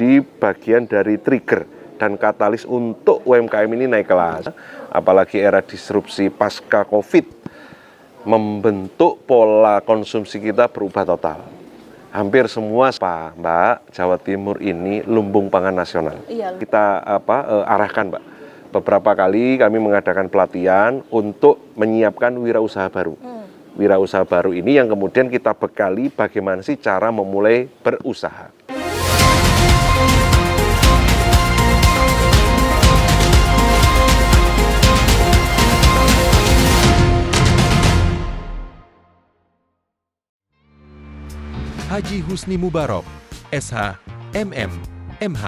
menjadi bagian dari trigger dan katalis untuk UMKM ini naik kelas. Apalagi era disrupsi pasca Covid membentuk pola konsumsi kita berubah total. Hampir semua Mbak, Jawa Timur ini lumbung pangan nasional. Iya. Kita arahkan, Mbak. Beberapa kali kami mengadakan pelatihan untuk menyiapkan wirausaha baru. Wirausaha baru ini yang kemudian kita bekali bagaimana sih cara memulai berusaha. Haji Husni Mubarok, SH, MM, MH.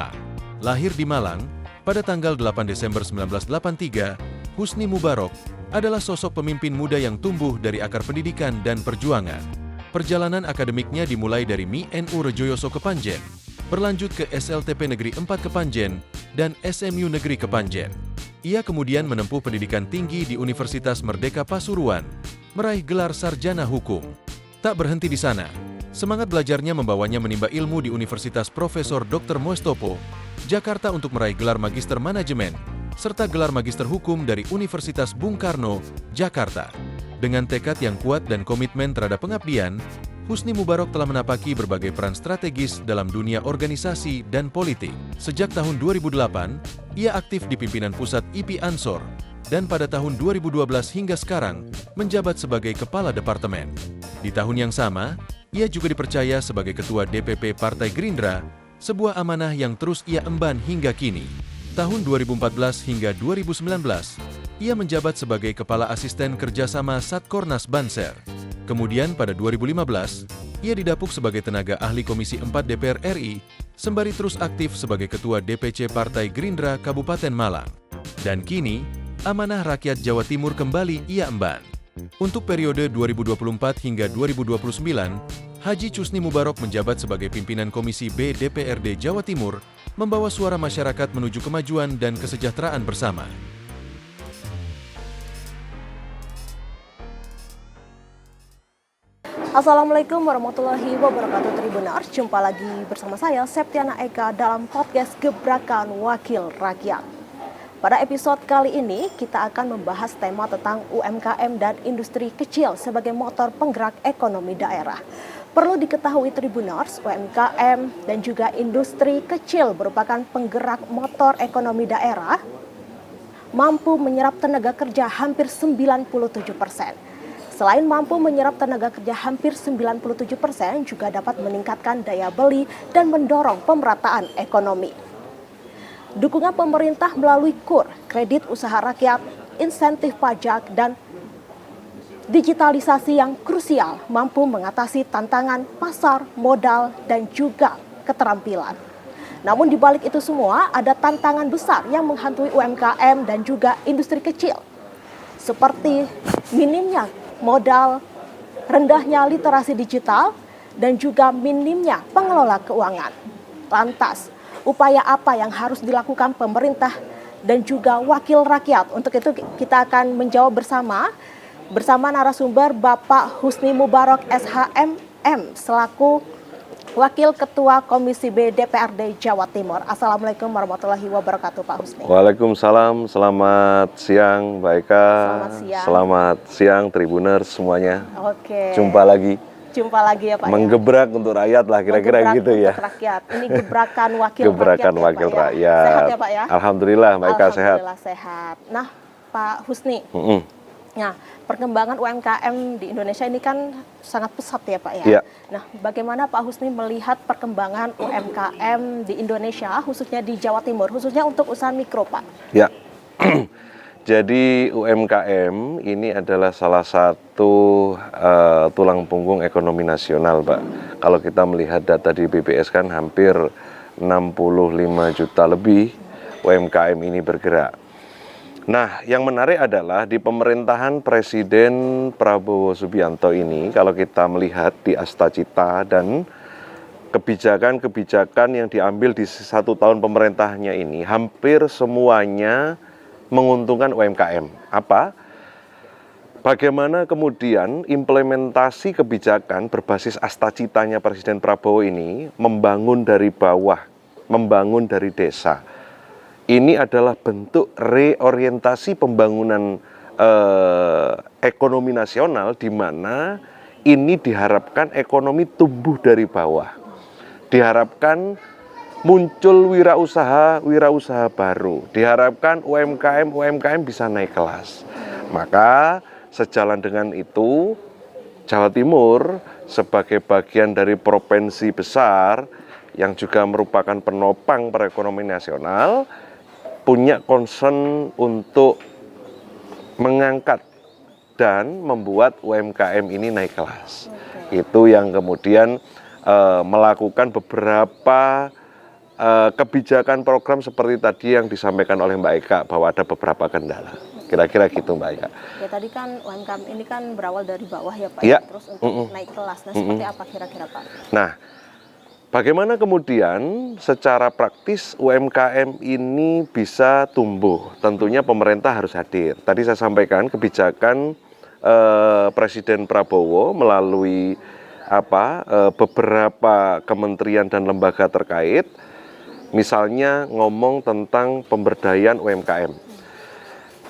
Lahir di Malang pada tanggal 8 Desember 1983, Husni Mubarok adalah sosok pemimpin muda yang tumbuh dari akar pendidikan dan perjuangan. Perjalanan akademiknya dimulai dari MI.NU Rejoyoso Kepanjen, berlanjut ke SLTP Negeri 4 Kepanjen, dan SMU Negeri Kepanjen. Ia kemudian menempuh pendidikan tinggi di Universitas Merdeka Pasuruan, meraih gelar sarjana hukum. Tak berhenti di sana, semangat belajarnya membawanya menimba ilmu di Universitas Profesor Dr. Mustopo, Jakarta untuk meraih gelar Magister Manajemen, serta gelar Magister Hukum dari Universitas Bung Karno, Jakarta. Dengan tekad yang kuat dan komitmen terhadap pengabdian, Husni Mubarok telah menapaki berbagai peran strategis dalam dunia organisasi dan politik. Sejak tahun 2008, ia aktif di pimpinan pusat IP Ansor, dan pada tahun 2012 hingga sekarang menjabat sebagai Kepala Departemen. Di tahun yang sama, ia juga dipercaya sebagai Ketua DPP Partai Gerindra, sebuah amanah yang terus ia emban hingga kini. Tahun 2014 hingga 2019, ia menjabat sebagai Kepala Asisten Kerjasama Satkornas Banser. Kemudian pada 2015, ia didapuk sebagai tenaga ahli Komisi 4 DPR RI, sembari terus aktif sebagai Ketua DPC Partai Gerindra Kabupaten Malang. Dan kini, amanah rakyat Jawa Timur kembali ia emban. Untuk periode 2024 hingga 2029, Haji Husni Mubarok menjabat sebagai pimpinan Komisi B DPRD Jawa Timur, membawa suara masyarakat menuju kemajuan dan kesejahteraan bersama. Assalamualaikum warahmatullahi wabarakatuh Tribuners. Jumpa lagi bersama saya Septiana Eka dalam podcast Gebrakan Wakil Rakyat. Pada episode kali ini kita akan membahas tema tentang UMKM dan industri kecil sebagai motor penggerak ekonomi daerah. Perlu diketahui Tribuners, UMKM dan juga industri kecil merupakan penggerak motor ekonomi daerah, mampu menyerap tenaga kerja hampir 97%. Selain mampu menyerap tenaga kerja hampir 97%, juga dapat meningkatkan daya beli dan mendorong pemerataan ekonomi. Dukungan pemerintah melalui KUR, kredit usaha rakyat, insentif pajak, dan digitalisasi yang krusial mampu mengatasi tantangan pasar, modal, dan juga keterampilan. Namun di balik itu semua ada tantangan besar yang menghantui UMKM dan juga industri kecil, seperti minimnya modal, rendahnya literasi digital, dan juga minimnya pengelola keuangan. Lantas, upaya apa yang harus dilakukan pemerintah dan juga wakil rakyat? Untuk itu kita akan menjawab bersama narasumber Bapak Husni Mubarok SHMM selaku Wakil Ketua Komisi B DPRD Jawa Timur. Assalamualaikum warahmatullahi wabarakatuh Pak Husni. Waalaikumsalam, selamat siang Mbak Eka. Selamat siang Tribuners semuanya. Oke. Jumpa lagi Ya Pak. Menggebrak untuk rakyat lah kira-kira gitu ya. Rakyat. Ini gebrakan wakil gebrakan rakyat. Wakil rakyat. Sehat ya Pak ya? Alhamdulillah Mbak Eka sehat. Alhamdulillah sehat. Nah Pak Husni, nah perkembangan UMKM di Indonesia ini kan sangat pesat ya Pak ya. Nah bagaimana Pak Husni melihat perkembangan UMKM di Indonesia, khususnya di Jawa Timur, khususnya untuk usaha mikro Pak? Ya. Jadi UMKM ini adalah salah satu tulang punggung ekonomi nasional, Pak. Kalau kita melihat data di BPS kan hampir 65 juta lebih UMKM ini bergerak. Nah, yang menarik adalah di pemerintahan Presiden Prabowo Subianto ini, kalau kita melihat di Astacita dan kebijakan-kebijakan yang diambil di 1 tahun pemerintahnya ini, hampir semuanya menguntungkan UMKM. Apa? Bagaimana kemudian implementasi kebijakan berbasis Astacitanya Presiden Prabowo ini membangun dari bawah membangun dari desa. Ini adalah bentuk reorientasi pembangunan ekonomi nasional, di mana ini diharapkan ekonomi tumbuh dari bawah. Diharapkan muncul wirausaha baru. Diharapkan UMKM bisa naik kelas. Maka sejalan dengan itu, Jawa Timur sebagai bagian dari provinsi besar yang juga merupakan penopang perekonomian nasional, punya concern untuk mengangkat dan membuat UMKM ini naik kelas. Itu yang kemudian melakukan beberapa kebijakan program seperti tadi yang disampaikan oleh Mbak Eka, bahwa ada beberapa kendala. Kira-kira gitu Mbak Eka. Ya tadi kan UMKM ini kan berawal dari bawah ya Pak, ya. Terus untuk naik kelas, nah seperti apa kira-kira Pak? Nah, bagaimana kemudian secara praktis UMKM ini bisa tumbuh? Tentunya pemerintah harus hadir. Tadi saya sampaikan kebijakan Presiden Prabowo melalui beberapa kementerian dan lembaga terkait, misalnya ngomong tentang pemberdayaan UMKM.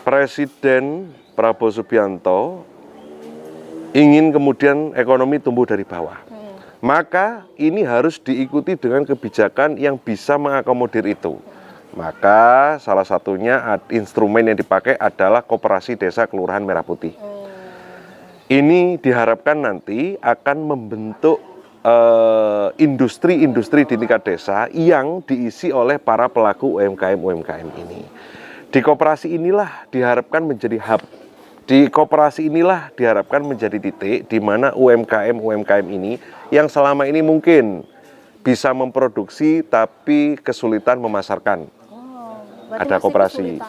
Presiden Prabowo Subianto ingin kemudian ekonomi tumbuh dari bawah. Maka ini harus diikuti dengan kebijakan yang bisa mengakomodir itu. Maka salah satunya instrumen yang dipakai adalah Koperasi Desa Kelurahan Merah Putih. Ini diharapkan nanti akan membentuk industri-industri di tingkat desa yang diisi oleh para pelaku UMKM ini. Di koperasi inilah diharapkan menjadi hub. Di koperasi inilah diharapkan menjadi titik di mana UMKM ini yang selama ini mungkin bisa memproduksi tapi kesulitan memasarkan. Ada koperasi.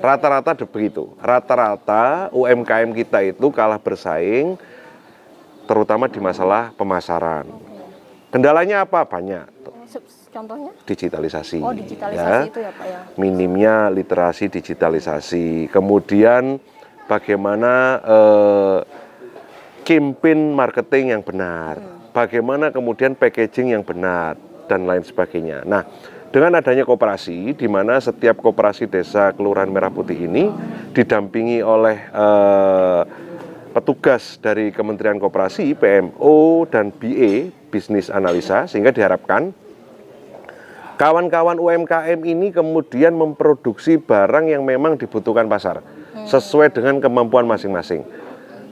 Rata-rata begitu. Rata-rata UMKM kita itu kalah bersaing, terutama di masalah pemasaran. Kendalanya apa? Banyak. Contohnya? Digitalisasi. Oh, digitalisasi itu ya Pak ya. Minimnya literasi digitalisasi. Kemudian bagaimana campaign marketing yang benar. Bagaimana kemudian packaging yang benar dan lain sebagainya. Nah, dengan adanya koperasi, di mana setiap koperasi desa Kelurahan Merah Putih ini didampingi oleh petugas dari Kementerian Koperasi, PMO, dan BA, Bisnis Analisa, sehingga diharapkan kawan-kawan UMKM ini kemudian memproduksi barang yang memang dibutuhkan pasar, sesuai dengan kemampuan masing-masing.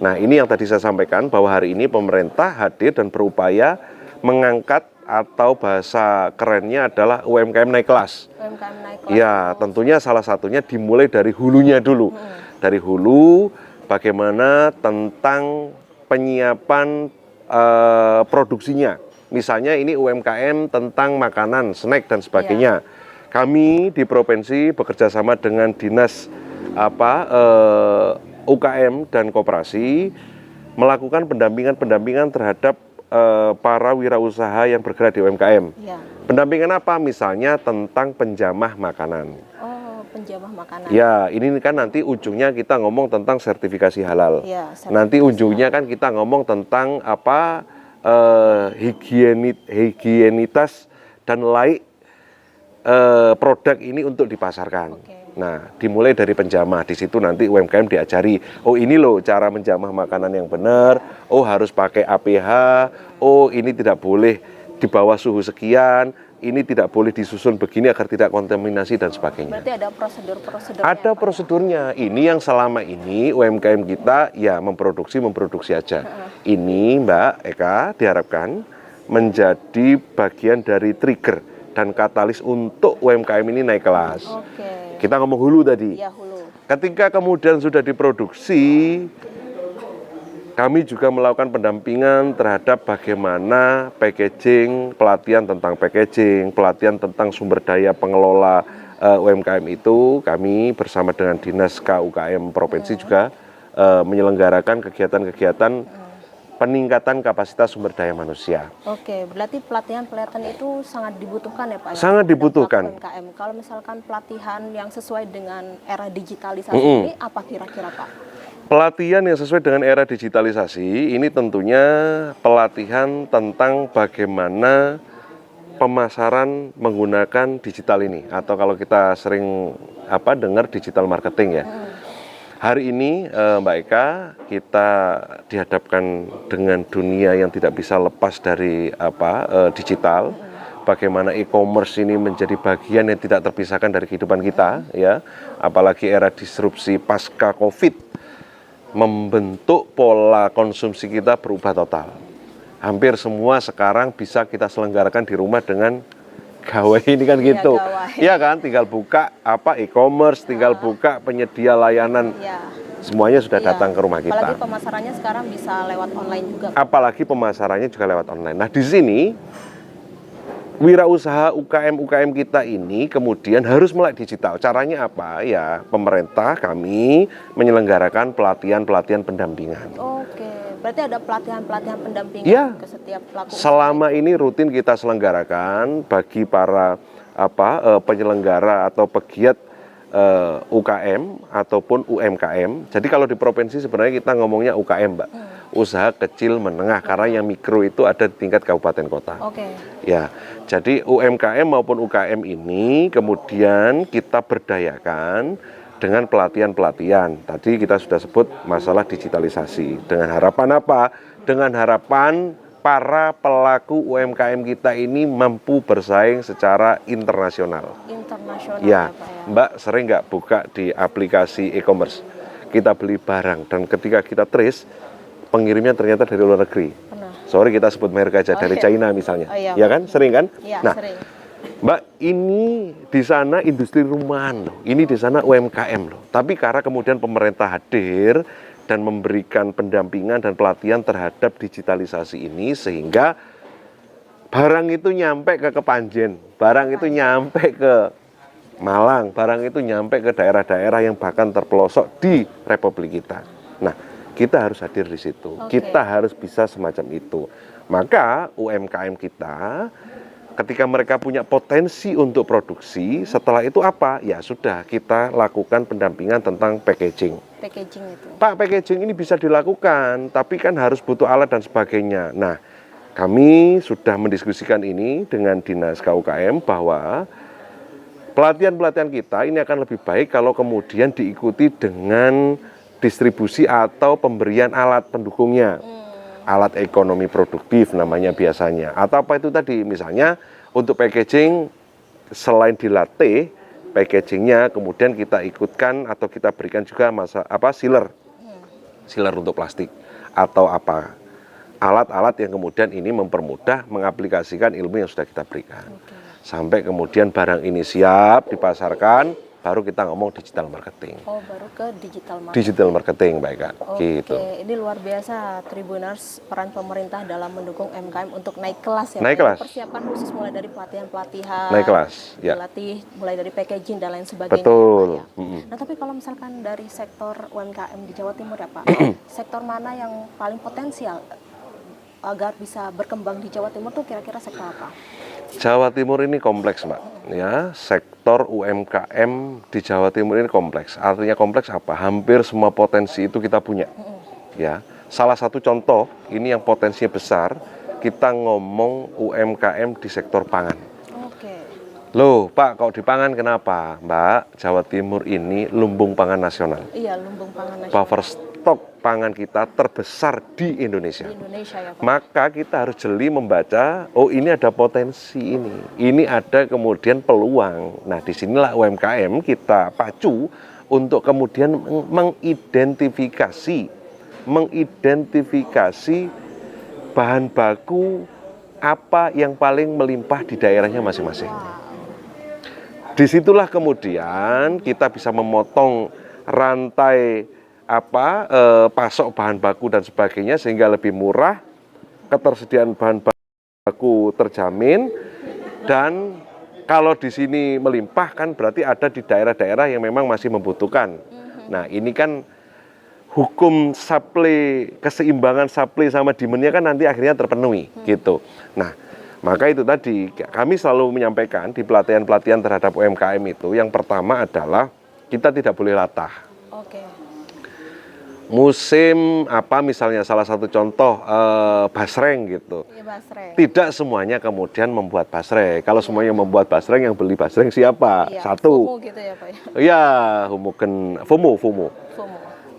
Nah, ini yang tadi saya sampaikan, bahwa hari ini pemerintah hadir dan berupaya mengangkat, atau bahasa kerennya adalah UMKM naik kelas. UMKM naik kelas. Ya, tentunya salah satunya dimulai dari hulunya dulu. Dari hulu, bagaimana tentang penyiapan produksinya. Misalnya ini UMKM tentang makanan, snack dan sebagainya. Kami di provinsi bekerja sama dengan dinas UKM dan koperasi melakukan pendampingan terhadap para wirausaha yang bergerak di UMKM. Ya. Pendampingan apa? Misalnya tentang penjamah makanan. Oh, penjamah makanan. Ya, ini kan nanti ujungnya kita ngomong tentang sertifikasi halal. Ya, nanti ujungnya kan kita ngomong tentang higienitas dan laik produk ini untuk dipasarkan. Nah, dimulai dari penjamah. Di situ nanti UMKM diajari, oh ini loh cara menjamah makanan yang benar, oh harus pakai APH, oh ini tidak boleh di bawah suhu sekian, ini tidak boleh disusun begini agar tidak kontaminasi dan sebagainya. Berarti ada prosedur-prosedurnya. Ada prosedurnya. Ini yang selama ini UMKM kita ya memproduksi aja. Ini Mbak Eka diharapkan menjadi bagian dari trigger dan katalis untuk UMKM ini naik kelas. Kita ngomong hulu tadi. Ya, hulu. Ketika kemudian sudah diproduksi, kami juga melakukan pendampingan terhadap bagaimana packaging, pelatihan tentang packaging, pelatihan tentang sumber daya pengelola UMKM itu. Kami bersama dengan Dinas KUKM Provinsi juga menyelenggarakan kegiatan-kegiatan peningkatan kapasitas sumber daya manusia. Oke, berarti pelatihan-pelatihan itu sangat dibutuhkan ya Pak? Sangat dibutuhkan. UMKM. Kalau misalkan pelatihan yang sesuai dengan era digitalisasi ini, apa kira-kira Pak? Pelatihan yang sesuai dengan era digitalisasi ini tentunya pelatihan tentang bagaimana pemasaran menggunakan digital ini, atau kalau kita sering dengar digital marketing ya. Hari ini Mbak Eka, kita dihadapkan dengan dunia yang tidak bisa lepas dari digital. Bagaimana e-commerce ini menjadi bagian yang tidak terpisahkan dari kehidupan kita ya. Apalagi era disrupsi pasca Covid membentuk pola konsumsi kita berubah total. Hampir semua sekarang bisa kita selenggarakan di rumah dengan gawai ini kan gitu. Iya kan, tinggal buka e-commerce, tinggal buka penyedia layanan. Semuanya sudah datang ke rumah kita. Apalagi pemasarannya sekarang bisa lewat online juga. Apalagi pemasarannya juga lewat online. Nah, di sini wirausaha UKM kita ini kemudian harus melek digital. Caranya apa? Ya, pemerintah kami menyelenggarakan pelatihan pendampingan. Oke. Berarti ada pelatihan pendampingan ke setiap pelaku. Selama ini rutin kita selenggarakan bagi para penyelenggara atau pegiat UKM ataupun UMKM. Jadi kalau di provinsi sebenarnya kita ngomongnya UKM, Mbak. Usaha kecil menengah, karena yang mikro itu ada di tingkat kabupaten kota. Ya, jadi UMKM maupun UKM ini kemudian kita berdayakan dengan pelatihan. Tadi kita sudah sebut masalah digitalisasi. Dengan harapan apa? Dengan harapan para pelaku UMKM kita ini mampu bersaing secara internasional. Ya, Pak, ya. Mbak sering nggak buka di aplikasi e-commerce? Kita beli barang dan ketika kita trace, pengirimnya ternyata dari luar negeri. Sorry kita sebut merek aja, dari China misalnya. Ya kan? Sering kan? Nah, sering. Mbak, ini di sana industri rumahan loh, ini di sana UMKM loh. Tapi karena kemudian pemerintah hadir dan memberikan pendampingan dan pelatihan terhadap digitalisasi ini, sehingga barang itu nyampe ke Kepanjen, barang itu nyampe ke Malang, barang itu nyampe ke daerah-daerah yang bahkan terpelosok di Republik kita. Nah, kita harus hadir di situ, kita harus bisa semacam itu. Maka UMKM kita ketika mereka punya potensi untuk produksi, setelah itu apa? Ya sudah, kita lakukan pendampingan tentang packaging. Packaging itu. Pak, packaging ini bisa dilakukan, tapi kan harus butuh alat dan sebagainya. Nah, kami sudah mendiskusikan ini dengan Dinas KUKM bahwa pelatihan-pelatihan kita ini akan lebih baik kalau kemudian diikuti dengan distribusi atau pemberian alat pendukungnya. Alat ekonomi produktif namanya biasanya, atau apa itu tadi, misalnya untuk packaging selain dilatih packagingnya, kemudian kita ikutkan atau kita berikan juga sealer untuk plastik atau alat-alat yang kemudian ini mempermudah mengaplikasikan ilmu yang sudah kita berikan. Sampai kemudian barang ini siap dipasarkan, baru kita ngomong digital marketing. Baru ke digital marketing. Digital marketing, baik Kak. Gitu. Ini luar biasa Tribuners, peran pemerintah dalam mendukung UMKM untuk naik kelas ya. Naik kelas. Persiapan khusus mulai dari pelatihan. Naik kelas, ya. Dilatih mulai dari packaging dan lain sebagainya. Betul. Ya. Nah, tapi kalau misalkan dari sektor UMKM di Jawa Timur ya Pak, sektor mana yang paling potensial agar bisa berkembang di Jawa Timur tuh kira-kira sektor apa? Jawa Timur ini kompleks, Mbak. Ya, sektor UMKM di Jawa Timur ini kompleks. Artinya kompleks apa? Hampir semua potensi itu kita punya. Ya, salah satu contoh ini yang potensinya besar, kita ngomong UMKM di sektor pangan. Loh, Pak, kalau di pangan kenapa? Mbak, Jawa Timur ini lumbung pangan nasional. Iya, lumbung pangan nasional. Buffer stok pangan kita terbesar di Indonesia. Di Indonesia ya, Pak. Maka kita harus jeli membaca, oh ini ada potensi ini. Ini ada kemudian peluang. Nah, disinilah UMKM kita pacu untuk kemudian mengidentifikasi bahan baku apa yang paling melimpah di daerahnya masing-masing. Disitulah kemudian kita bisa memotong rantai pasok bahan baku dan sebagainya sehingga lebih murah, ketersediaan bahan baku terjamin, dan kalau di sini melimpah kan berarti ada di daerah-daerah yang memang masih membutuhkan. Nah, ini kan hukum supply, keseimbangan supply sama demand-nya kan nanti akhirnya terpenuhi gitu. Nah, maka itu tadi kami selalu menyampaikan di pelatihan-pelatihan terhadap UMKM itu, yang pertama adalah kita tidak boleh latah. musim apa misalnya salah satu contoh basreng gitu. Iya, basreng. Tidak semuanya kemudian membuat basreng. Kalau semuanya membuat basreng, yang beli basreng siapa? Iya, Satu. FOMO gitu ya Pak ya. Ya, FOMO. FOMO.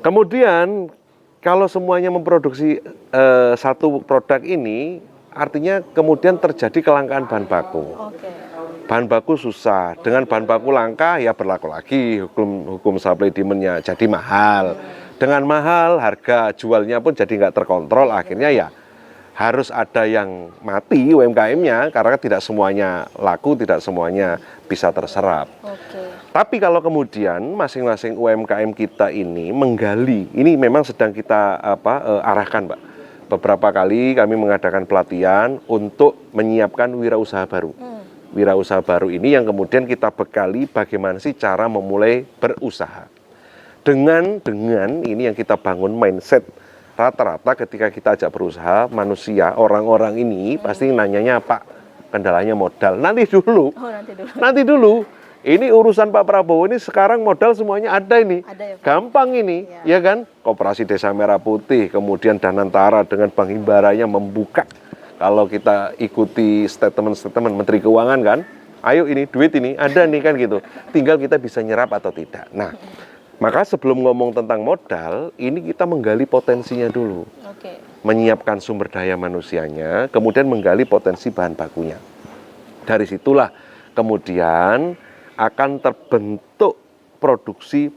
Kemudian kalau semuanya memproduksi satu produk ini, artinya kemudian terjadi kelangkaan bahan baku. Oke. Bahan baku susah. Dengan bahan baku langka ya berlaku lagi hukum supply demand-nya jadi mahal. Dengan mahal harga jualnya pun jadi nggak terkontrol. Akhirnya ya harus ada yang mati UMKM-nya karena tidak semuanya laku, tidak semuanya bisa terserap. Oke. Tapi kalau kemudian masing-masing UMKM kita ini menggali, ini memang sedang kita arahkan, Mbak. Beberapa kali kami mengadakan pelatihan untuk menyiapkan wirausaha baru. Wirausaha baru ini yang kemudian kita bekali bagaimana sih cara memulai berusaha. Dengan ini yang kita bangun mindset. Rata-rata ketika kita ajak berusaha, manusia, orang-orang ini pasti nanyanya, Pak, kendalanya modal. Nanti dulu. Oh, nanti dulu. Ini urusan Pak Prabowo ini sekarang modal semuanya ada ini. Ada ya, Pak? Gampang ini, ya kan? Koperasi Desa Merah Putih, kemudian Danantara dengan Bank Himbaranya membuka. Kalau kita ikuti statement-statement Menteri Keuangan kan, ayo ini duit ini ada nih kan gitu. Tinggal kita bisa nyerap atau tidak. Nah, maka sebelum ngomong tentang modal, ini kita menggali potensinya dulu. Oke. Menyiapkan sumber daya manusianya, kemudian menggali potensi bahan bakunya. Dari situlah kemudian akan terbentuk produksi.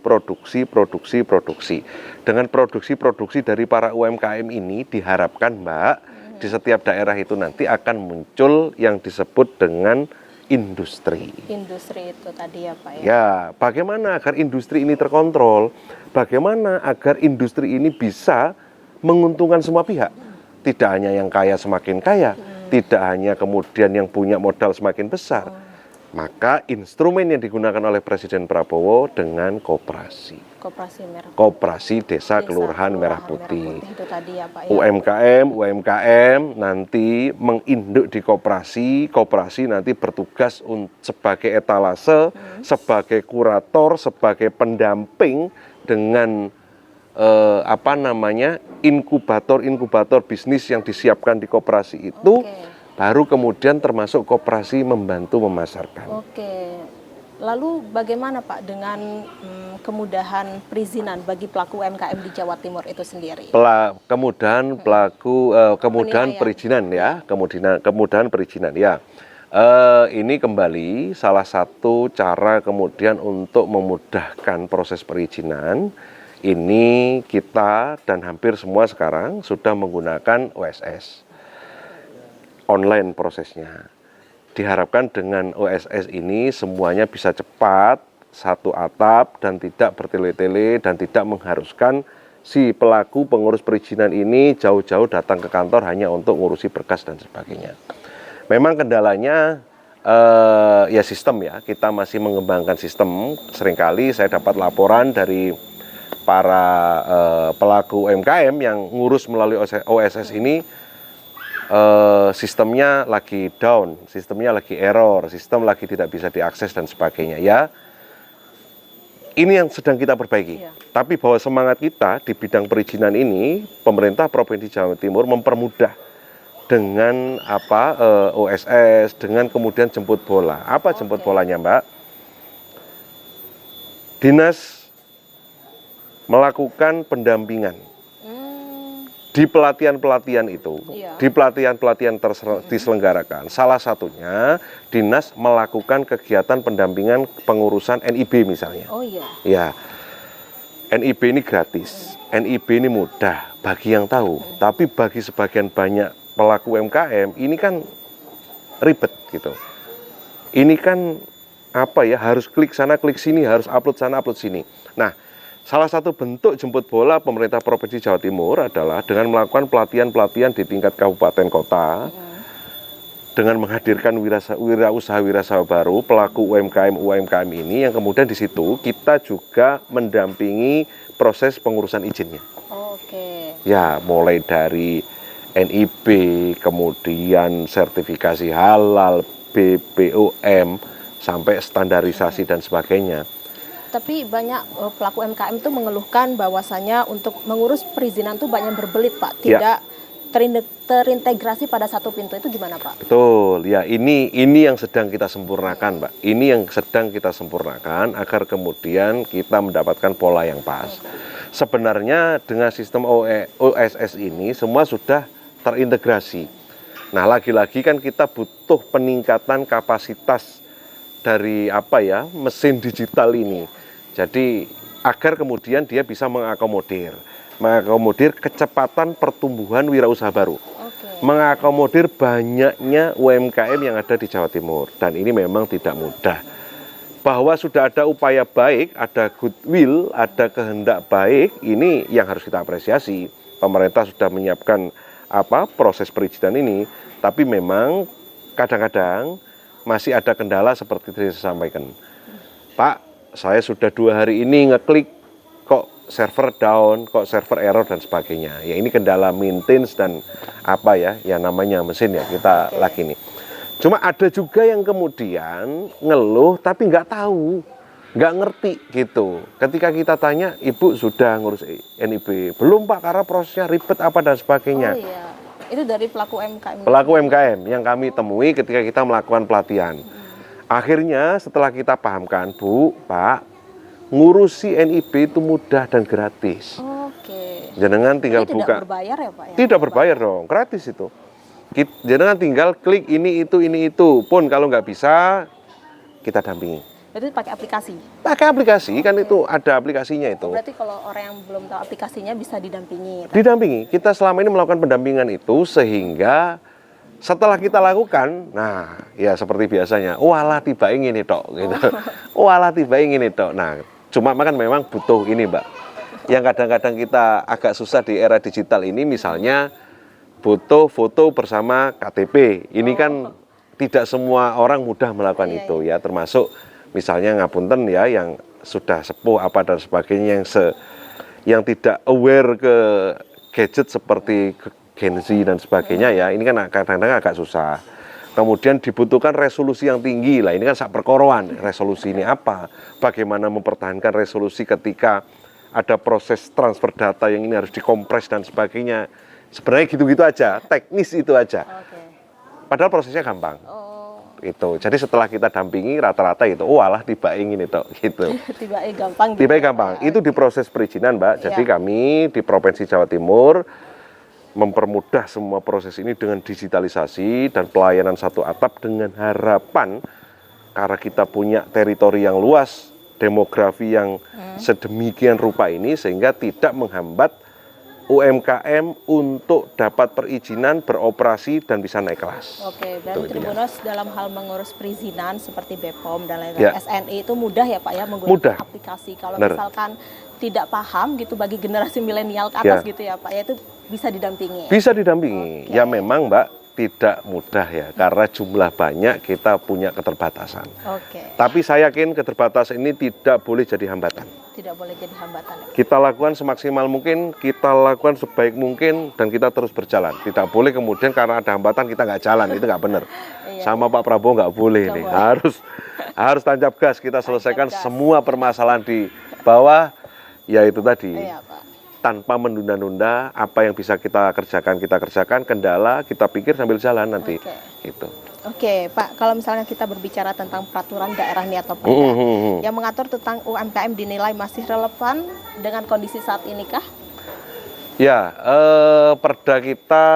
Dengan produksi dari para UMKM ini diharapkan, Mbak, di setiap daerah itu nanti akan muncul yang disebut dengan industri. Industri itu tadi ya Pak ya? Ya, bagaimana agar industri ini terkontrol? Bagaimana agar industri ini bisa menguntungkan semua pihak? Tidak hanya yang kaya semakin kaya, tidak hanya kemudian yang punya modal semakin besar. Maka instrumen yang digunakan oleh Presiden Prabowo dengan koperasi. Koperasi Desa Kelurahan Merah Putih. Itu tadi ya Pak ya? UMKM nanti menginduk di koperasi nanti bertugas sebagai etalase, sebagai kurator, sebagai pendamping dengan inkubator bisnis yang disiapkan di koperasi itu. Baru kemudian termasuk koperasi membantu memasarkan. Oke, lalu bagaimana Pak dengan kemudahan perizinan bagi pelaku UMKM di Jawa Timur itu sendiri? Kemudahan perizinan ya, kemudahan perizinan ya. Ini kembali salah satu cara kemudian untuk memudahkan proses perizinan. Ini kita dan hampir semua sekarang sudah menggunakan OSS. Online prosesnya. Diharapkan dengan OSS ini semuanya bisa cepat, satu atap dan tidak bertele-tele dan tidak mengharuskan si pelaku pengurus perizinan ini jauh-jauh datang ke kantor hanya untuk ngurusi berkas dan sebagainya. Memang kendalanya ya sistem ya, kita masih mengembangkan sistem. Seringkali saya dapat laporan dari para pelaku UMKM yang ngurus melalui OSS ini, sistemnya lagi down, sistemnya lagi error, sistem lagi tidak bisa diakses dan sebagainya ya. Ini yang sedang kita perbaiki. Tapi bahwa semangat kita di bidang perizinan ini, pemerintah Provinsi Jawa Timur mempermudah dengan OSS, dengan kemudian jemput bola. Apa jemput bolanya, Mbak? Dinas melakukan pendampingan. Di pelatihan-pelatihan itu, di pelatihan-pelatihan diselenggarakan, salah satunya dinas melakukan kegiatan pendampingan pengurusan NIB misalnya. Oh iya. Ya, NIB ini gratis, NIB ini mudah bagi yang tahu, tapi bagi sebagian banyak pelaku UMKM ini kan ribet gitu. Ini kan harus klik sana, klik sini, harus upload sana, upload sini. Nah, salah satu bentuk jemput bola pemerintah Provinsi Jawa Timur adalah dengan melakukan pelatihan-pelatihan di tingkat kabupaten kota, dengan menghadirkan wirausaha baru, pelaku UMKM ini, yang kemudian di situ kita juga mendampingi proses pengurusan izinnya. Oke. Ya, mulai dari NIB, kemudian sertifikasi halal, BPOM, sampai standarisasi dan sebagainya. Tapi banyak pelaku UMKM itu mengeluhkan bahwasanya untuk mengurus perizinan itu banyak berbelit, Pak. Tidak terintegrasi pada satu pintu. Itu gimana, Pak? Betul, ya ini yang sedang kita sempurnakan, Mbak. Ini yang sedang kita sempurnakan agar kemudian kita mendapatkan pola yang pas. Sebenarnya dengan sistem OSS ini semua sudah terintegrasi. Nah, lagi-lagi kan kita butuh peningkatan kapasitas dari mesin digital ini. Jadi agar kemudian dia bisa mengakomodir kecepatan pertumbuhan wirausaha baru. Mengakomodir banyaknya UMKM yang ada di Jawa Timur, dan ini memang tidak mudah. Bahwa sudah ada upaya baik, ada goodwill, ada kehendak baik, ini yang harus kita apresiasi. Pemerintah sudah menyiapkan proses perizinan ini, tapi memang kadang-kadang masih ada kendala seperti yang saya sampaikan. Pak, saya sudah 2 hari ini ngeklik kok server down, kok server error dan sebagainya. Ya ini kendala maintenance dan namanya mesin ya kita lagi nih. Cuma ada juga yang kemudian ngeluh tapi nggak tahu, nggak ngerti gitu. Ketika kita tanya, Ibu sudah ngurus NIB? Belum Pak, karena prosesnya ribet dan sebagainya. Oh iya, itu dari pelaku UMKM. Pelaku UMKM yang kami temui ketika kita melakukan pelatihan. Akhirnya setelah kita pahamkan, Bu, Pak, ngurusi NIB itu mudah dan gratis. Oke. Jenengan tinggal buka. Tidak berbayar ya, Pak? Ya? Tidak berbayar dong, gratis itu. Jenengan tinggal klik ini itu. Pun kalau nggak bisa, kita dampingi. Jadi pakai aplikasi? Pakai aplikasi, kan itu ada aplikasinya itu. Berarti kalau orang yang belum tahu aplikasinya bisa didampingi? Didampingi. Kita selama ini melakukan pendampingan itu sehingga setelah kita lakukan, nah ya seperti biasanya, walah tiba ingin tok gitu. Walah tiba ingin tok. Nah, cuma kan memang butuh ini, Mbak. Yang kadang-kadang kita agak susah di era digital ini, misalnya butuh foto bersama KTP. Ini kan tidak semua orang mudah melakukan itu ya, termasuk misalnya ngapunten ya yang sudah sepuh dan sebagainya, yang tidak aware ke gadget seperti Gen Z dan sebagainya ya. Ini kan kadang-kadang agak susah. Kemudian dibutuhkan resolusi yang tinggi lah. Ini kan sak perkoroan. Resolusi ini apa? Bagaimana mempertahankan resolusi ketika ada proses transfer data yang ini harus dikompres dan sebagainya. Sebenarnya gitu-gitu aja, teknis itu aja. Padahal prosesnya gampang. Itu. Jadi setelah kita dampingi rata-rata itu, walah tiba ingin itu gitu. Tiba gampang. Tiba gampang. Itu di proses perizinan, Mbak. Jadi kami di Provinsi Jawa Timur mempermudah semua proses ini dengan digitalisasi dan pelayanan satu atap dengan harapan karena kita punya teritori yang luas, demografi yang sedemikian rupa ini sehingga tidak menghambat UMKM untuk dapat perizinan, beroperasi, dan bisa naik kelas. Oke, berarti Tribuners dalam hal mengurus perizinan seperti BPOM dan lain-lain SNI itu mudah ya Pak ya menggunakan aplikasi. Kalau misalkan tidak paham gitu bagi generasi milenial ke atas gitu ya Pak ya, itu bisa didampingi. Bisa didampingi. Ya memang Mbak tidak mudah ya karena jumlah banyak kita punya keterbatasan. Tapi saya yakin keterbatasan ini tidak boleh jadi hambatan. Tidak boleh jadi hambatan. Ya? Kita lakukan semaksimal mungkin, kita lakukan sebaik mungkin dan kita terus berjalan. Tidak boleh kemudian karena ada hambatan kita nggak jalan, itu nggak benar. Sama Pak Prabowo nggak boleh nih. Harus tancap gas kita selesaikan semua permasalahan di bawah. Ya itu tadi. Tanpa menunda-nunda apa yang bisa kita kerjakan, kendala kita pikir sambil jalan nanti gitu. Oke, Pak, kalau misalnya kita berbicara tentang peraturan daerah nih atau perda yang mengatur tentang UMKM dinilai masih relevan dengan kondisi saat ini kah? Ya, perda kita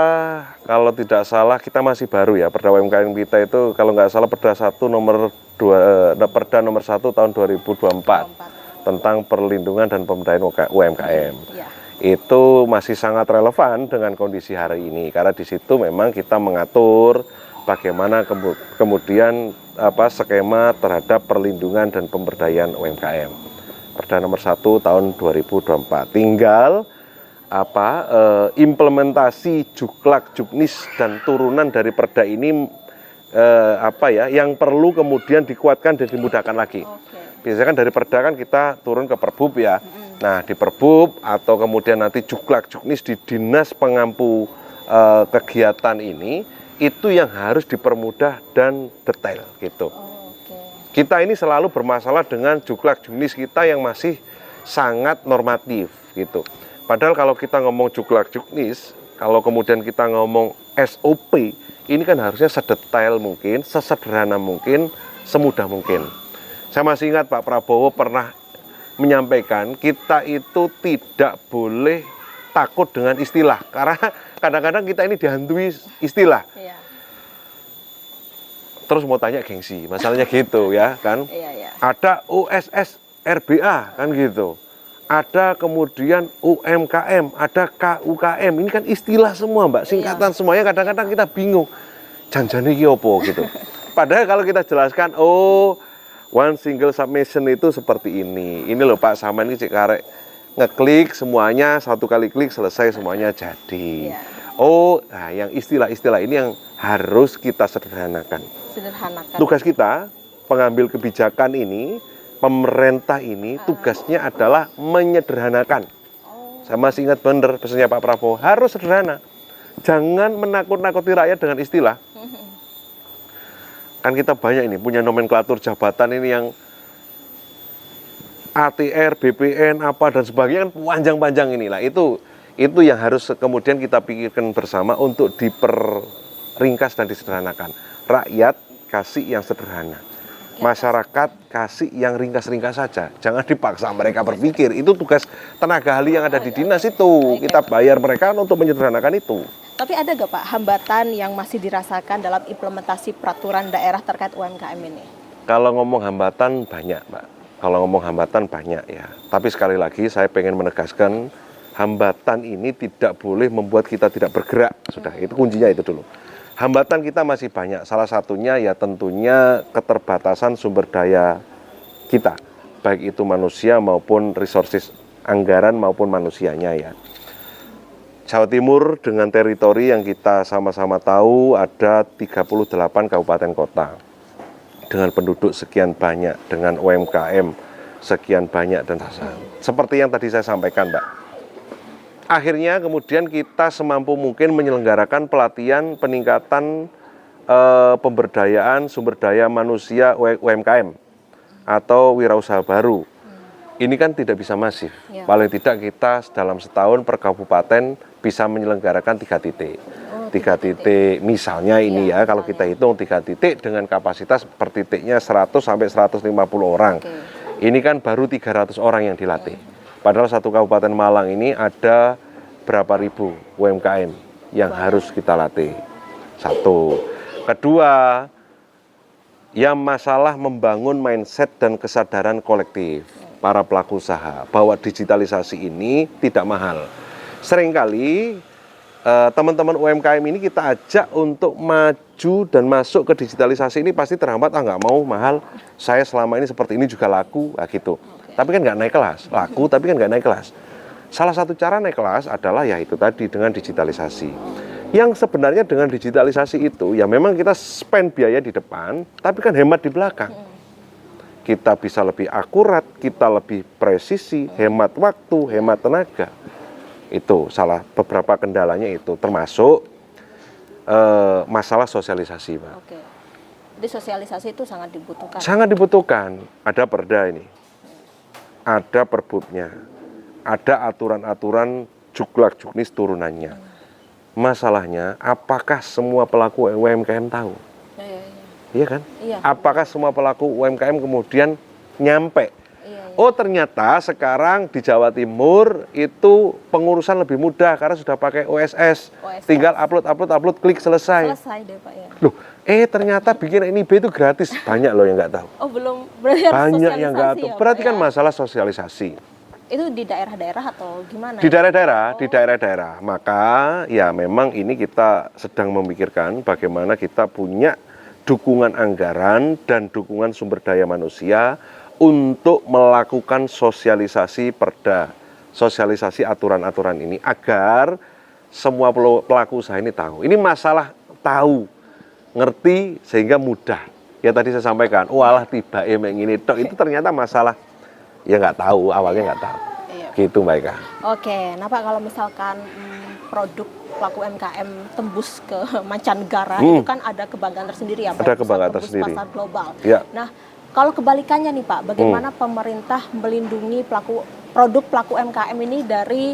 kalau tidak salah kita masih baru ya, perda UMKM kita itu kalau nggak salah perda 1 nomor 2 perda nomor 1 tahun 2024 tentang perlindungan dan pemberdayaan UMKM. Itu masih sangat relevan dengan kondisi hari ini karena di situ memang kita mengatur bagaimana kemudian skema terhadap perlindungan dan pemberdayaan UMKM. Perda nomor 1 tahun 2024. Tinggal implementasi juklak, juknis dan turunan dari perda ini yang perlu kemudian dikuatkan dan dimudahkan lagi. Biasanya kan dari perda kan kita turun ke Perbub ya. Nah di Perbub atau kemudian nanti juklak, juknis di dinas pengampu kegiatan ini itu yang harus dipermudah dan detail gitu. Kita ini selalu bermasalah dengan juklak juknis kita yang masih sangat normatif gitu. Padahal kalau kita ngomong juklak juknis, kalau kemudian kita ngomong SOP, ini kan harusnya sedetail mungkin, sesederhana mungkin, semudah mungkin. Saya masih ingat Pak Prabowo pernah menyampaikan kita itu tidak boleh takut dengan istilah, karena kadang-kadang kita ini dihantui istilah. Iya. Terus mau tanya gengsi, masalahnya gitu ya kan. Iya. Ada OSS RBA kan gitu. Ada kemudian UMKM, ada KUKM. Ini kan istilah semua Mbak, singkatan semuanya kadang-kadang kita bingung. Janjane iki opo gitu. Padahal kalau kita jelaskan, oh one single submission itu seperti ini. Ini loh Pak, sama ini cek karek ngeklik semuanya, satu kali klik selesai semuanya jadi. Iya. Oh, nah yang istilah-istilah ini yang harus kita sederhanakan. Tugas kita, pengambil kebijakan ini, pemerintah ini, tugasnya adalah menyederhanakan. Saya masih ingat benar pesannya Pak Prabowo, harus sederhana. Jangan menakut-nakuti rakyat dengan istilah. Kan kita banyak ini, punya nomenklatur jabatan ini yang ATR, BPN, apa dan sebagainya kan panjang-panjang inilah. Itu yang harus kemudian kita pikirkan bersama untuk diperringkas dan disederhanakan. Rakyat kasih yang sederhana, masyarakat kasih yang ringkas-ringkas saja. Jangan dipaksa mereka berpikir. Itu tugas tenaga ahli yang ada di dinas itu. Kita bayar mereka untuk menyederhanakan itu. Tapi ada nggak Pak hambatan yang masih dirasakan dalam implementasi peraturan daerah terkait UMKM ini? Kalau ngomong hambatan banyak Pak. Kalau ngomong hambatan banyak ya. Tapi sekali lagi saya pengen menegaskan, hambatan ini tidak boleh membuat kita tidak bergerak. Sudah, itu kuncinya itu dulu. Hambatan kita masih banyak, salah satunya ya tentunya keterbatasan sumber daya kita, baik itu manusia maupun resources, anggaran maupun manusianya ya. Jawa Timur dengan teritori yang kita sama-sama tahu ada 38 kabupaten kota, dengan penduduk sekian banyak, dengan UMKM sekian banyak dan seperti yang tadi saya sampaikan Mbak. Akhirnya kemudian kita semampu mungkin menyelenggarakan pelatihan peningkatan pemberdayaan sumber daya manusia UMKM atau wirausaha baru. Ini kan tidak bisa masif. Ya. Paling tidak kita dalam setahun per kabupaten bisa menyelenggarakan 3 titik. 3 titik misalnya ini ya, kalau kita hitung 3 titik dengan kapasitas per titiknya 100 sampai 150 orang. Ini kan baru 300 orang yang dilatih. Padahal satu Kabupaten Malang ini ada berapa ribu UMKM yang harus kita latih. Satu. Kedua, yang masalah membangun mindset dan kesadaran kolektif para pelaku usaha bahwa digitalisasi ini tidak mahal. Seringkali teman-teman UMKM ini kita ajak untuk maju dan masuk ke digitalisasi ini pasti terhambat, nggak mau mahal, saya selama ini seperti ini juga laku, gitu. Tapi kan nggak naik kelas, laku tapi kan nggak naik kelas. Salah satu cara naik kelas adalah ya itu tadi dengan digitalisasi. Yang sebenarnya dengan digitalisasi itu ya memang kita spend biaya di depan, tapi kan hemat di belakang. Kita bisa lebih akurat, kita lebih presisi, hemat waktu, hemat tenaga. Itu salah beberapa kendalanya itu, termasuk masalah sosialisasi, Pak. Oke. Jadi sosialisasi itu sangat dibutuhkan. Sangat dibutuhkan. Ada perda ini. Ada perbubnya, ada aturan-aturan juklak juknis turunannya. Masalahnya, apakah semua pelaku UMKM tahu? Iya kan? Iya. Apakah semua pelaku UMKM kemudian nyampe? Iya. Oh ternyata sekarang di Jawa Timur itu pengurusan lebih mudah karena sudah pakai OSS. Tinggal upload, klik selesai. Selesai deh Pak ya. Loh, ternyata bikin NIB itu gratis. Banyak loh yang nggak tahu. Oh belum, berarti harus Banyak yang nggak tahu. ya, Berarti Pak, kan ya? masalah sosialisasi. Itu di daerah-daerah atau gimana? Di daerah-daerah, di daerah-daerah. Maka ya memang ini kita sedang memikirkan bagaimana kita punya dukungan anggaran dan dukungan sumber daya manusia untuk melakukan sosialisasi perda, sosialisasi aturan-aturan ini agar semua pelaku usaha ini tahu. Ini masalah tahu, ngerti sehingga mudah. Ya tadi saya sampaikan, walah tiba yang ini tok itu ternyata masalah ya nggak tahu, awalnya nggak tahu. Iya. Gitu Mbak Eka. Oke, nah Pak kalau misalkan produk pelaku UMKM tembus ke mancanegara itu kan ada kebanggaan tersendiri ya Pak. Ada kebanggaan Tembus tersendiri. pasar global. Ya. Nah, Kalau kebalikannya nih Pak, bagaimana pemerintah melindungi produk pelaku UMKM ini dari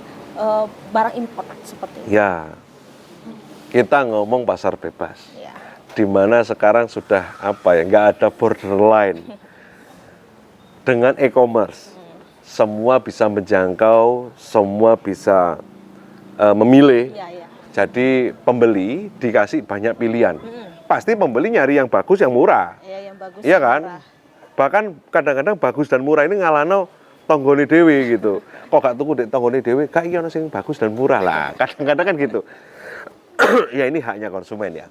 barang impor seperti ini? Ya, kita ngomong pasar bebas, Ya. di mana sekarang sudah nggak ada borderline. Dengan e-commerce, semua bisa menjangkau, semua bisa memilih. Ya, ya. Jadi pembeli dikasih banyak pilihan. Pasti pembeli nyari yang bagus, yang murah. Ya, yang bagus. Iya yang kan? murah. Bahkan kadang-kadang bagus dan murah ini ngalano tonggone dewe gitu. Kok gak tuku dek tonggone dewe, gak iya ono sing bagus dan murah lah. Kadang-kadang kan gitu. Ya ini haknya konsumen ya.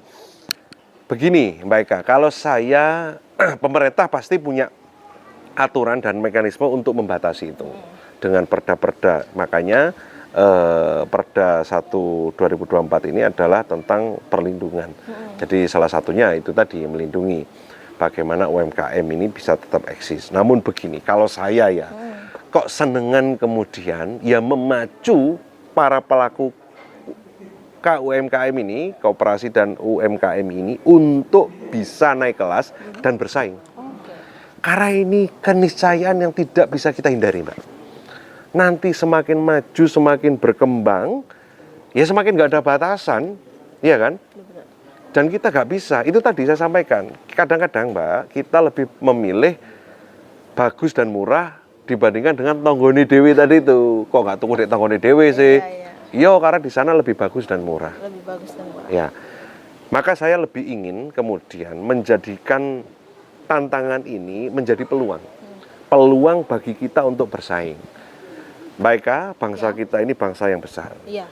Begini Mbak Eka, kalau saya pemerintah pasti punya aturan dan mekanisme untuk membatasi itu dengan perda-perda. Makanya Perda 1 2024 ini adalah tentang perlindungan. Jadi salah satunya itu tadi melindungi bagaimana UMKM ini bisa tetap eksis. Namun begini, kalau saya ya, kok senengan kemudian ya memacu para pelaku UMKM ini, koperasi dan UMKM ini untuk bisa naik kelas dan bersaing. Karena ini keniscayaan yang tidak bisa kita hindari, Mbak. Nanti semakin maju, semakin berkembang, ya semakin nggak ada batasan, ya kan? Dan kita nggak bisa, itu tadi saya sampaikan, kadang-kadang Mbak, kita lebih memilih bagus dan murah dibandingkan dengan tonggone dewe tadi itu. Kok nggak tuku dek tonggone dewe sih? Iya, karena di sana lebih bagus dan murah. Lebih bagus dan murah. Ya, maka saya lebih ingin kemudian menjadikan tantangan ini menjadi peluang. Peluang bagi kita untuk bersaing. Baiklah, bangsa kita ini bangsa yang besar. Iya.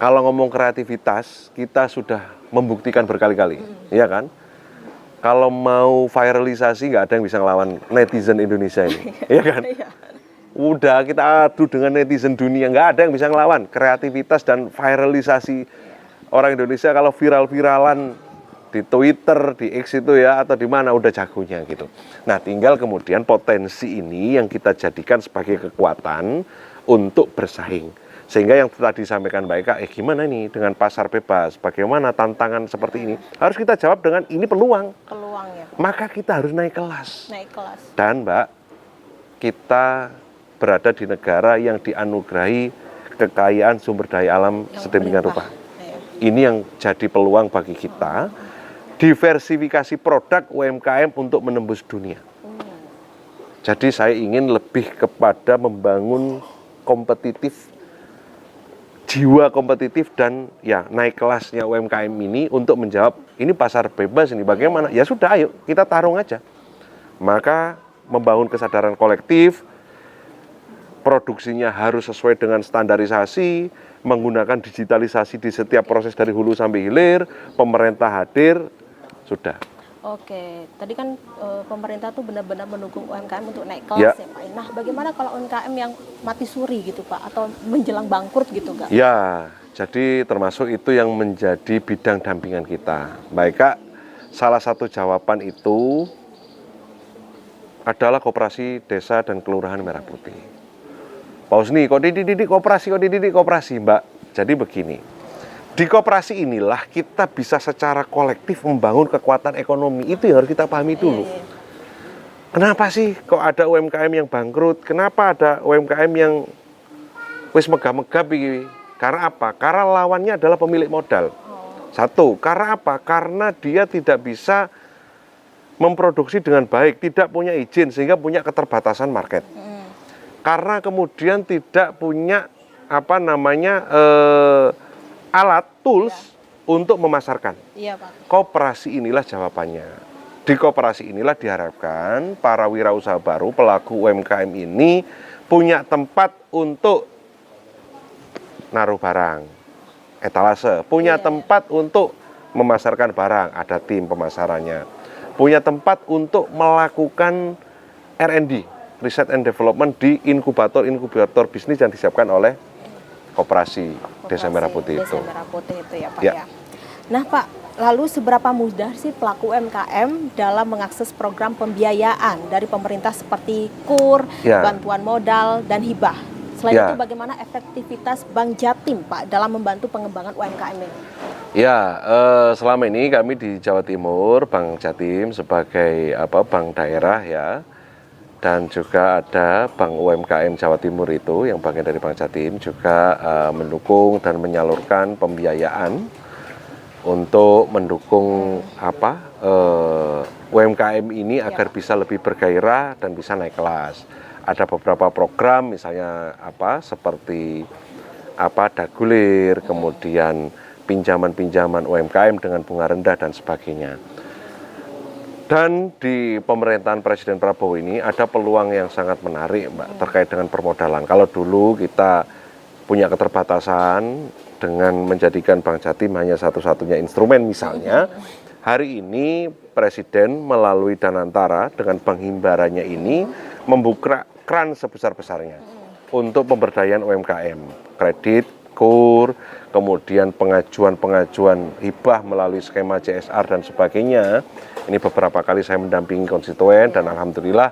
Kalau ngomong kreativitas, kita sudah membuktikan berkali-kali, ya kan? Kalau mau viralisasi nggak ada yang bisa ngelawan netizen Indonesia ini, ya kan? Udah kita adu dengan netizen dunia, nggak ada yang bisa ngelawan kreativitas dan viralisasi orang Indonesia. Kalau viral-viralan di Twitter, di X itu ya, atau di mana udah jagonya gitu. Nah, tinggal kemudian potensi ini yang kita jadikan sebagai kekuatan untuk bersaing. Sehingga yang tadi disampaikan Mbak Eka, gimana nih dengan pasar bebas, bagaimana tantangan seperti ini, harus kita jawab dengan ini peluang. Peluang ya. Maka kita harus naik kelas. Naik kelas. Dan Mbak, kita berada di negara yang dianugerahi kekayaan sumber daya alam sedemikian rupa. Ini yang jadi peluang bagi kita, diversifikasi produk UMKM untuk menembus dunia. Jadi saya ingin lebih kepada membangun kompetitif, jiwa kompetitif dan ya naik kelasnya UMKM ini untuk menjawab ini pasar bebas ini bagaimana? Ya sudah, ayo kita tarung aja. Maka membangun kesadaran kolektif, produksinya harus sesuai dengan standarisasi, menggunakan digitalisasi di setiap proses dari hulu sampai hilir, pemerintah hadir, sudah. Oke, tadi kan pemerintah tuh benar-benar mendukung UMKM untuk naik kelas ya Pak. Nah, bagaimana kalau UMKM yang mati suri gitu Pak, atau menjelang bangkrut gitu Kak? Ya, jadi termasuk itu yang menjadi bidang dampingan kita. Baik Kak, salah satu jawaban itu adalah Koperasi Desa dan Kelurahan Merah Putih. Pak Husni, kok dididik koperasi Mbak? Jadi begini, di koperasi inilah kita bisa secara kolektif membangun kekuatan ekonomi. Itu yang harus kita pahami dulu. Kenapa sih kok ada UMKM yang bangkrut? Kenapa ada UMKM yang wis megah-megah begini? Karena apa? Karena lawannya adalah pemilik modal. Satu, karena apa? Karena dia tidak bisa memproduksi dengan baik, tidak punya izin sehingga punya keterbatasan market. Karena kemudian tidak punya alat, tools untuk memasarkan. Iya Pak. Koperasi inilah jawabannya. Di koperasi inilah diharapkan para wirausaha baru, pelaku UMKM ini punya tempat untuk naruh barang, etalase, punya tempat untuk memasarkan barang, ada tim pemasarannya, punya tempat untuk melakukan R&D, Research and Development di inkubator bisnis yang disiapkan oleh Koperasi Desa Merah Putih itu. Desa Merah Putih itu ya Pak ya. Nah Pak, lalu seberapa mudah sih pelaku UMKM dalam mengakses program pembiayaan dari pemerintah seperti KUR, bantuan modal, dan hibah? Selain itu bagaimana efektivitas Bank Jatim Pak dalam membantu pengembangan UMKM ini? Ya, selama ini kami di Jawa Timur, Bank Jatim sebagai bank daerah ya, dan juga ada Bank UMKM Jawa Timur itu yang bagian dari Bank Jatim juga mendukung dan menyalurkan pembiayaan untuk mendukung UMKM ini agar bisa lebih bergairah dan bisa naik kelas. Ada beberapa program misalnya seperti dagulir, kemudian pinjaman-pinjaman UMKM dengan bunga rendah dan sebagainya. Dan di pemerintahan Presiden Prabowo ini ada peluang yang sangat menarik, Mbak, terkait dengan permodalan. Kalau dulu kita punya keterbatasan dengan menjadikan Bank Jatim hanya satu-satunya instrumen misalnya, hari ini Presiden melalui Danantara dengan bank himbarannya ini membuka keran sebesar-besarnya untuk pemberdayaan UMKM, kredit, kur, kemudian pengajuan hibah melalui skema CSR dan sebagainya. Ini beberapa kali saya mendampingi konstituen dan alhamdulillah.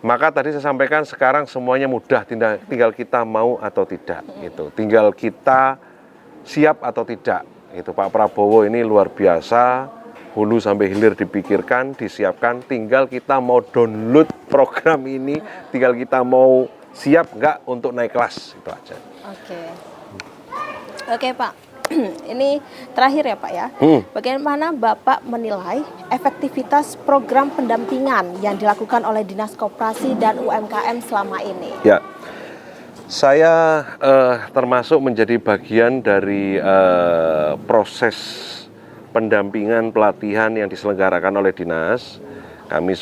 Maka tadi saya sampaikan sekarang semuanya mudah, tinggal kita mau atau tidak. Gitu. Tinggal kita siap atau tidak. Itu Pak Prabowo ini luar biasa, hulu sampai hilir dipikirkan, disiapkan. Tinggal kita mau download program ini, tinggal kita mau siap nggak untuk naik kelas, itu aja. Oke Pak, ini terakhir ya Pak ya. Bagaimana Bapak menilai efektivitas program pendampingan yang dilakukan oleh Dinas Koperasi dan UMKM selama ini? Ya, saya termasuk menjadi bagian dari proses pendampingan pelatihan yang diselenggarakan oleh Dinas. Kami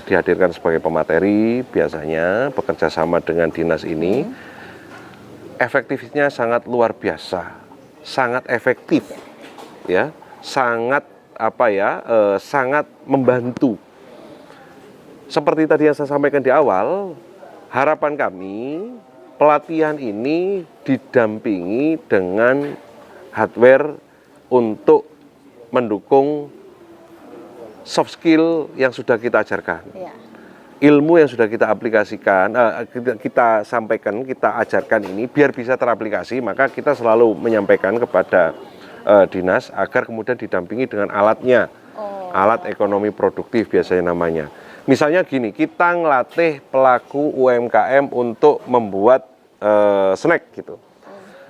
dihadirkan sebagai pemateri, biasanya bekerja sama dengan Dinas ini. Efektifnya sangat luar biasa, sangat efektif, ya, sangat sangat membantu. Seperti tadi yang saya sampaikan di awal, harapan kami pelatihan ini didampingi dengan hardware untuk mendukung soft skill yang sudah kita ajarkan. Ya. Ilmu yang sudah kita aplikasikan, kita sampaikan, kita ajarkan ini biar bisa teraplikasi, maka kita selalu menyampaikan kepada dinas agar kemudian didampingi dengan alatnya, alat ekonomi produktif biasanya namanya. Misalnya gini, kita ngelatih pelaku UMKM untuk membuat snack gitu.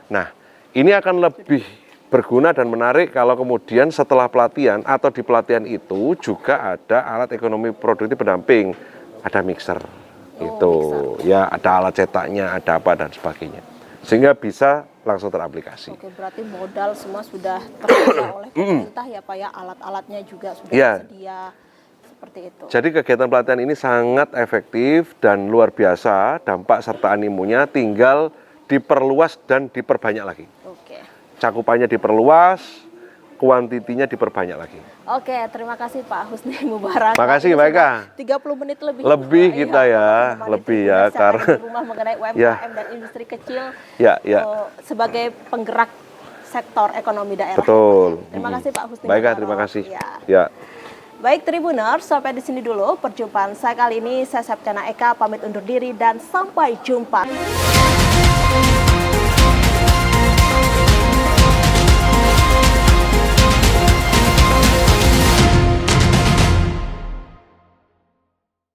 Nah, ini akan lebih berguna dan menarik kalau kemudian setelah pelatihan atau di pelatihan itu juga ada alat ekonomi produktif pendamping. Ada mixer, ya ada alat cetaknya, ada apa dan sebagainya, sehingga bisa langsung teraplikasi. Oke, berarti modal semua sudah tersedia oleh pemerintah ya Pak ya, alat-alatnya juga sudah tersedia seperti itu. Jadi kegiatan pelatihan ini sangat efektif dan luar biasa, dampak serta animunya tinggal diperluas dan diperbanyak lagi. Oke. Cakupannya diperluas, kuantitinya diperbanyak lagi. Oke, terima kasih Pak Husni Mubarak. Terima kasih Mbak Eka. 30 menit lebih. Lebih kita lebih ya, karena di rumah mengenai UMKM dan industri kecil. Ya. Sebagai penggerak sektor ekonomi daerah. Betul. Terima kasih Pak Husni Baik, Mubarak. terima kasih. Ya. Baik Tribuners, sampai di sini dulu perjumpaan saya kali ini. Saya Septiana Eka pamit undur diri dan sampai jumpa.